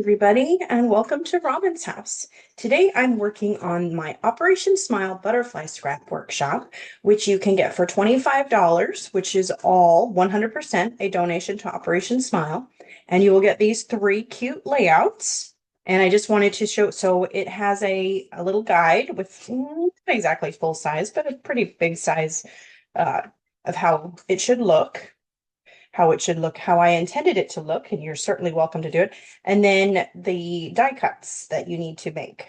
Everybody, and welcome to Robin's house. Today I'm working on my Operation Smile Butterfly Scrap Workshop, which you can get for $25, which is all 100% a donation to Operation Smile. And you will get these three cute layouts. And I just wanted to show, so it has a little guide with not exactly full size, but a pretty big size uh, of how it should look. How I intended it to look, and you're certainly welcome to do it. And then the die cuts that you need to make.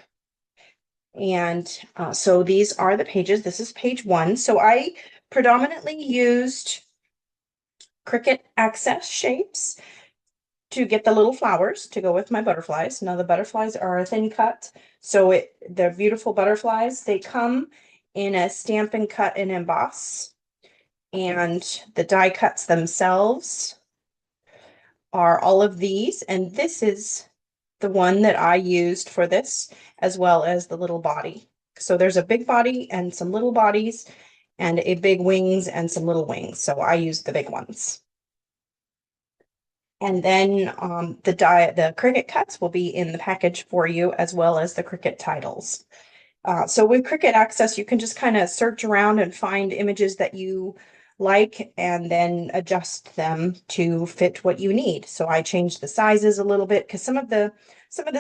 And so these are the pages. This is page 1. So I predominantly used Cricut Access shapes to get the little flowers to go with my butterflies. Now the butterflies are a thin cut, so they're beautiful butterflies. They come in a stamp and cut and emboss. And the die cuts themselves are all of these, and this is the one that I used for this, as well as the little body. So there's a big body and some little bodies, and a big wings and some little wings. So I used the big ones. And then the Cricut Cuts will be in the package for you, as well as the Cricut titles. So with Cricut Access, you can just kind of search around and find images that you like and then adjust them to fit what you need. So I changed the sizes a little bit because some of the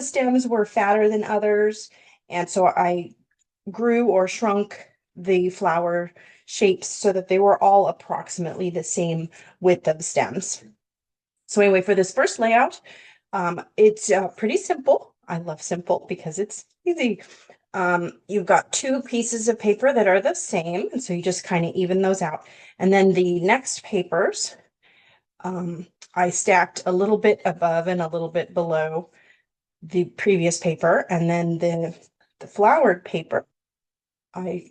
stems were fatter than others. And so I grew or shrunk the flower shapes so that they were all approximately the same width of stems. So anyway, for this first layout, it's pretty simple. I love simple because it's easy. You've got two pieces of paper that are the same, and so you just kind of even those out. And then the next papers, I stacked a little bit above and a little bit below the previous paper, and then the flowered paper, I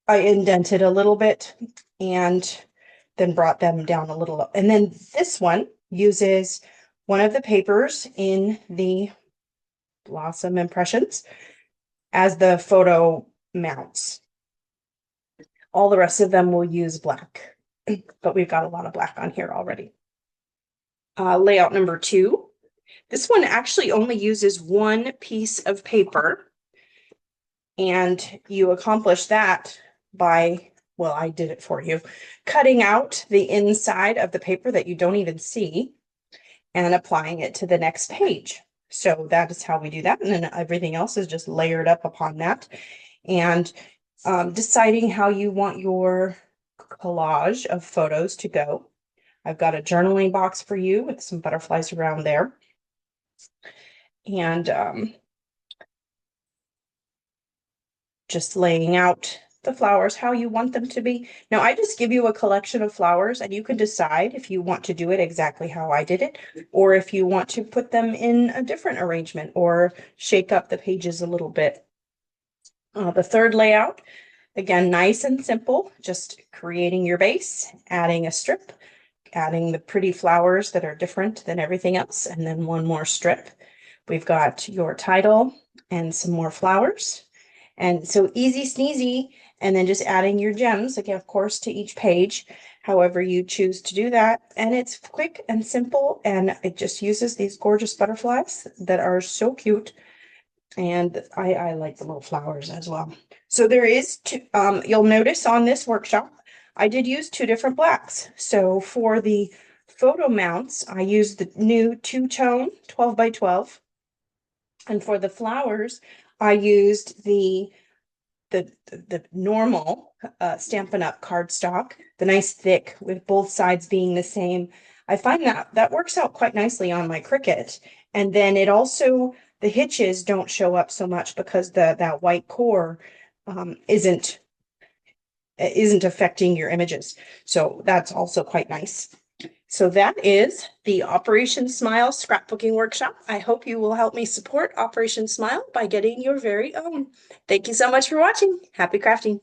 indented a little bit and then brought them down a little. And then this one uses one of the papers in the Blossom Impressions as the photo mounts. All the rest of them will use black, but we've got a lot of black on here already. Layout number 2. This one actually only uses one piece of paper, and you accomplish that by, well, I did it for you, cutting out the inside of the paper that you don't even see and applying it to the next page. So that is how we do that. And then everything else is just layered up upon that. And deciding how you want your collage of photos to go. I've got a journaling box for you with some butterflies around there. And just laying out the flowers how you want them to be. Now I just give you a collection of flowers, and you can decide if you want to do it exactly how I did it, or if you want to put them in a different arrangement or shake up the pages a little bit. The third layout, again, nice and simple, just creating your base, adding a strip, adding the pretty flowers that are different than everything else, and then one more strip. We've got your title and some more flowers. And so easy sneezy, and then just adding your gems, again, of course, to each page, however you choose to do that. And it's quick and simple, and it just uses these gorgeous butterflies that are so cute. And I like the little flowers as well. So there is two, you'll notice on this workshop, I did use two different blacks. So for the photo mounts, I used the new two-tone 12 by 12. And for the flowers, I used the normal Stampin' Up! Cardstock, the nice thick with both sides being the same. I find that works out quite nicely on my Cricut. And then it also, the hitches don't show up so much because that white core isn't affecting your images. So that's also quite nice. So that is the Operation Smile Scrapbooking Workshop. I hope you will help me support Operation Smile by getting your very own. Thank you so much for watching. Happy crafting.